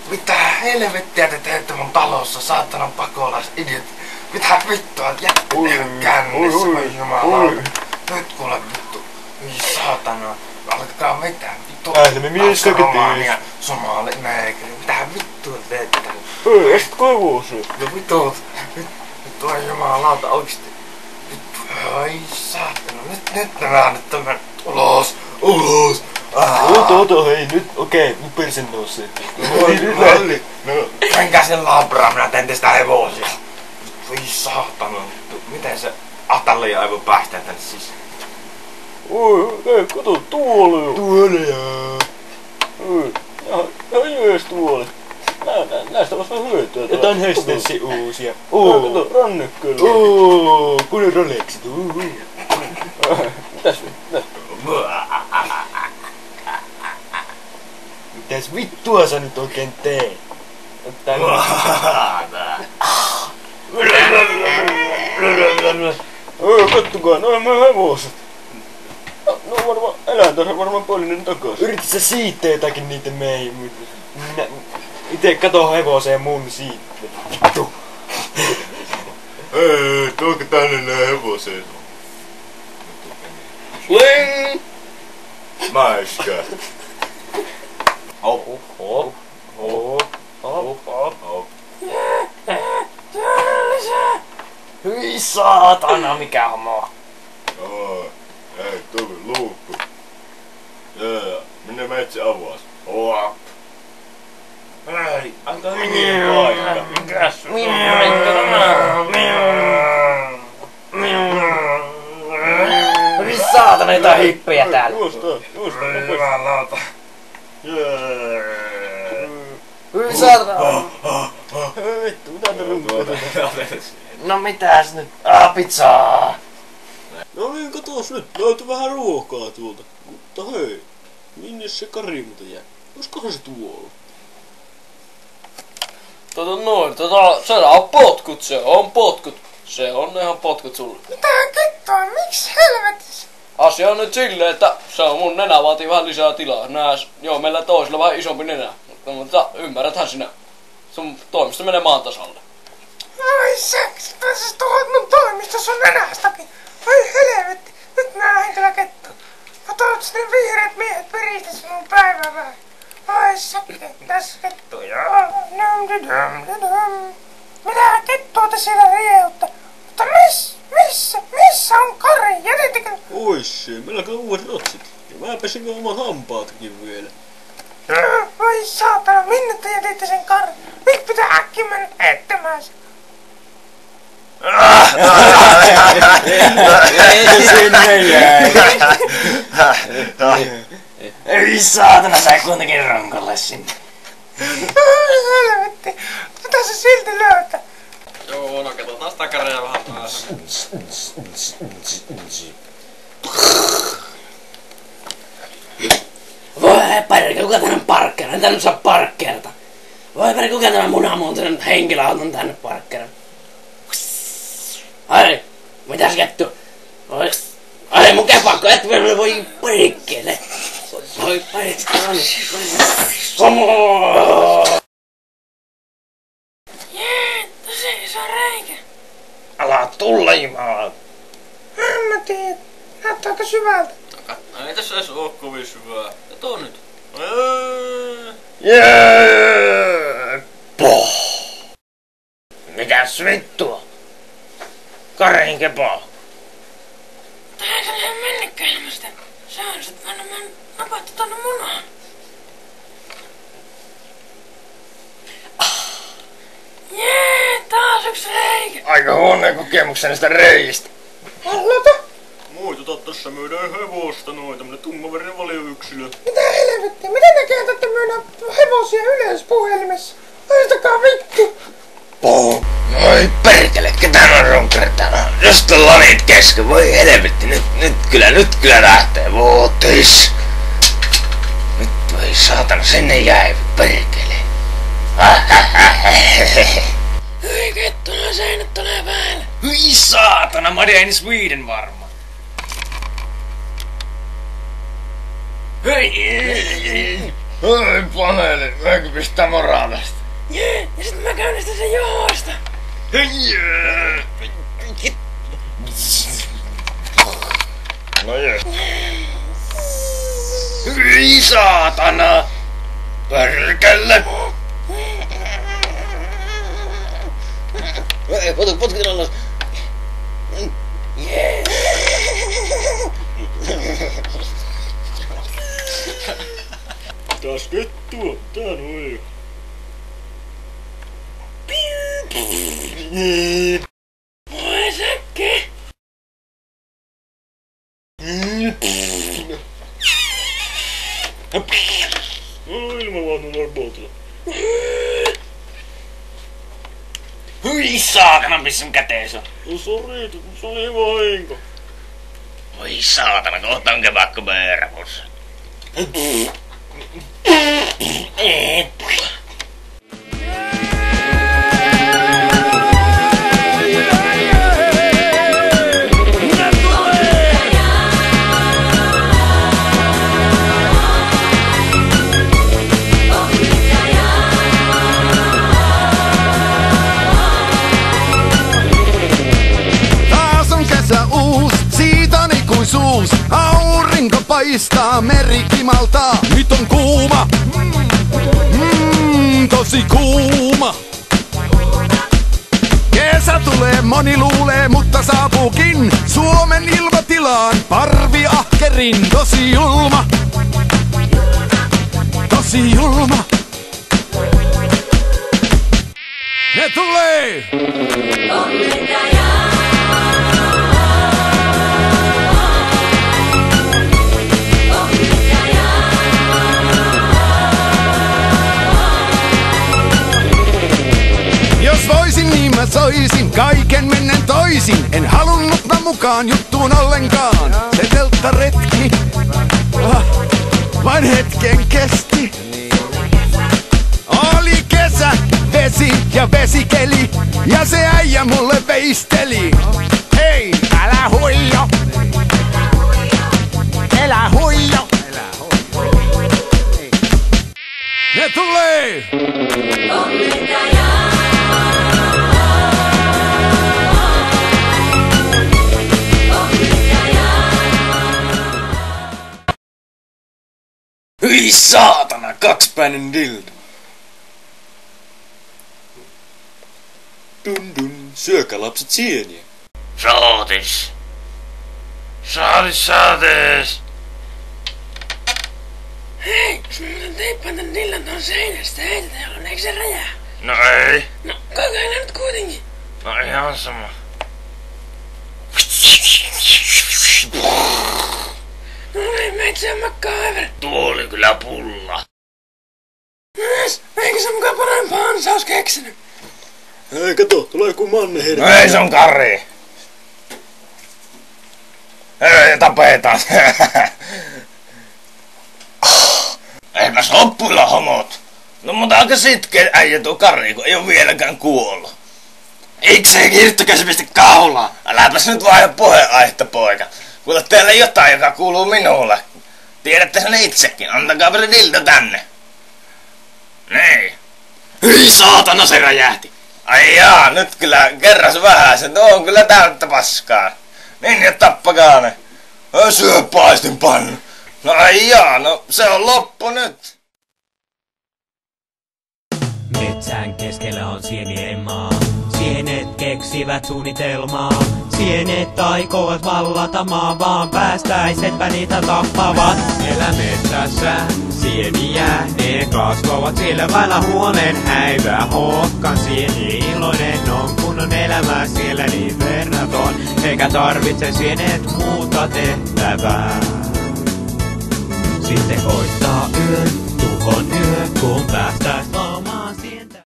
Mitä helvettiä te teette mun talossa, saatanan pakolaisidioot? Mitä vittua, jättä ihan kännissä, oi jumala. Nyt kuule vittu, ei saatana. Alkaa mitään vittu. Me mies Romania, somali, neekri. Mitä vittua teette? Ei, sit koivuusi. No vittu, oi jumalauta oikeesti. Vittu, ai saatana. Nyt nämä nyt tämän ulos. Oto, hei, nyt, okei, nyt persen nousee. Malli. No, menkää sen labraa, minä teen tästä hevosia. Voi saatana, miten se Atalia ei voi päästää tänne sisään? Oi, ei, kato, tuolle. Tuoleja. Ihan jees tuolle. Näistä vois vähän hyötyä. Jotain höstessi uusia. Kato, rannekköllä. Kun on Rolexit. Mitäs? Mitäs vittua sä nyt oikein teet? Kattokaa, no on meidän hevoset. No varmaan eläintarha varmaan puolinen takas. Yritit sä siittää jotakin niitä meihin? Ite kato hevoseen mun siitte. Vittu. Ei, tuokaa tänne nää hevoset. Sling! Mäiskä. Hop. Hyi saatana, mikä homma. Ei, tuli luukku. Minne metsi avas? Oap. Ei, antaa minun paikka. Mikäs? Hyi saatana, jotain hyppejä täällä. Juosta. Jumalauta. Hyi saatana. Vittu, mitä te runkaat? No mitäs nyt? Pizzaa. No niin, katos nyt. Löytyi vähän ruokaa tuolta. Mutta hei, minne se Kari muuten jää? Olisikohan se tuolla? Se on potkut, se on ihan potkut sulle. Mitä kettua, miksi helvetissä? Asia on nyt silleen, että se on mun nenä vaatii vähän lisää tilaa. Joo, meillä toisella vähän isompi nenä. Mutta ymmärräthän sinä. Sun toimisto menee maan tasalle. Ai seks, pääsis tuohon mun toimisto sun nenästäkin. Ai helvetti, nyt mä lähdin kyllä kettuun. Katsotaan ne vihreät miehet peristis mun päivää vähän. Ai sakke, tässä kettu, joo. Mitä kettua te siellä riehutta? Mutta missä on Kari? Jätettekö? Ois se, meillä on uudet rotsit. Ja mä pesin omat hampaatkin vielä. Voi saatana, minne te jätitte sen Karin? Nyt pitää äkkiä mennä ettämään sen. Sinne jäi. Ei saatana, sä kuitenkin ronkalle sinne. Ai helvetti, mitä se silti löytää? Joo, no katsotaan sitä Karia vähän päässä. Voi perkele, kuka tänne parkkeraa? En tänne saa parkkeerata. Voi perkele, kuka tämä munamuuntainen henkilöauton tänne parkkeraa? Ai, mitäs kettu? Ai mun kepakko, et voi perkele. Voi perkele. Jee, se on reikä. Älä tulla jumala. En mä tiedä, näyttääkö syvältä? Ei tässä edes oo kovin syvää. Kato nyt. Jee! Poh! Mitäs vittua? Karin kepo. Tää se lähde mennäkään sitä. Se on sit aina napattu tonne munaan. Jee, taas yks reikä. Aika huonoja kokemuksia näistä reiistä. Hallota? Moi, tässä myydään hevosta noin, tämmönen tummaverinen valioyksilö. Mitä helvettiä? Miten te käytätte myydä hevosia yleensä puhelimessa? Laistakaa vittu. Poh! Voi perkele, ketään on runkkarit täällä? Just on lanit kesken, voi helvetti, nyt kyllä lähtee, vuotis! Nyt voi saatana, sinne jäi, perkele! Hyi kettuna, seinät tulee päällä. Hyi saatana, Made in Sweden varma! Hyi! Oi paneeli, mäkin pistää moraalista. Jee, ja sit mä käynnistän sen johdosta. No jee. Hyi saatana! Perkele! Potkitaan alas. Jee. Taas kettua, tää noin. Voi säkke. Ilmavaatun arbotilla. Hyi saatana, missä mun kätees on? No sori, se oli vahinko. Oi saatana, kohta on kebakko beerapussa. Aurinko paistaa, meri kimaltaa. Nyt on kuuma, tosi kuuma. Kesä tulee, moni luulee, mutta saapuukin Suomen ilmatilaan. Parvi ahkerin, tosi julma. Tosi julma. Ne tulee! Jos voisin, niin mä soisin kaiken mennen toisin. En halunnut mä mukaan juttuun ollenkaan. Se telttaretki vain hetken kesti. Oli kesä, vesi ja vesikeli, ja se äijä mulle veisteli. Hei, älä huijo! Älä huijo! Ne tulee! Hyi saatana, kaksipäinen dildo. Dun dun, syökää lapset sieniä. Saatis. Saatis. Hei, jos mä muuten teippaan tän dillan tuon seinästä, heitetään jolloin, eikö se räjää? No ei. No, kokeillaan nyt kuitenkin. No ihan sama. No niin, meitä on makkaa aivan. Tuo oli kyllä pulla. No ees, eikö se mukaan parempaa ansaus keksinyt? Hei, kato, tulee joku manneherra. No ei, se on Kari. Hei, tapetaan. Eipäs hoppuilla homot. No mutta aika sitkeä äijä tuo Kari, kun ei oo vieläkään kuollut. Ikseen hirttokäsi pisti kaulaa. Äläpäs nyt vaihda puheenaihetta, poika. Kuule, teillä jotain, joka kuuluu minulle. Tiedätte sen itsekin. Antakaa vielä dildo tänne. Niin. Hyi saatana, se räjähti. Ai jaa, nyt kyllä kerras vähän. Se on kyllä täyttä paskaa. Niin, ja tappakaa ne. Syö paistinpannu. No ai jaa, no se on loppu nyt. Metsän keskellä on sienien maa. Sienet keksivät suunnitelmaa. Sienet aikovat vallata maa, vaan päästäisetpä niitä tappavat. Elä metsässä sieniä, ne kasvavat sillä vailla huolen häivä. Hokkan sieni iloinen on, kun on elämä siellä niin verraton. Eikä tarvitse sienet muuta tehtävää. Sitten koittaa yön, tuhon yö, kun päästään